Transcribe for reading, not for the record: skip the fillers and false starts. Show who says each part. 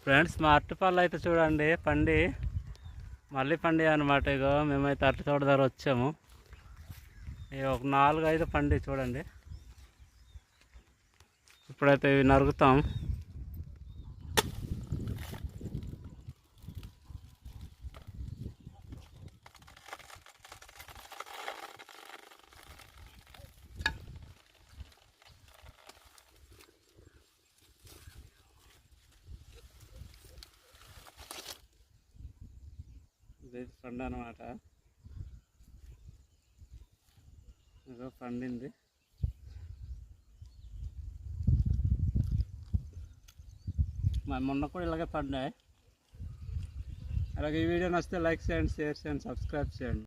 Speaker 1: Friends మా అరటిపళ్ళు అయితే చూడండి పండి మళ్ళీ పండి అనమాట. ఇగో మేమైతే అరటి తోట దగ్గర వచ్చాము. ఇక ఒక 4-5 పండి చూడండి. ఇప్పుడైతే ఇవి నరుగుతాం. ఇది పండు అనమాట. ఇదో పండింది. మొన్న కూడా ఇలాగే పడ్డాయి. అలాగే ఈ వీడియో నచ్చితే లైక్ చేయండి, షేర్ చేయండి, సబ్స్క్రైబ్ చేయండి.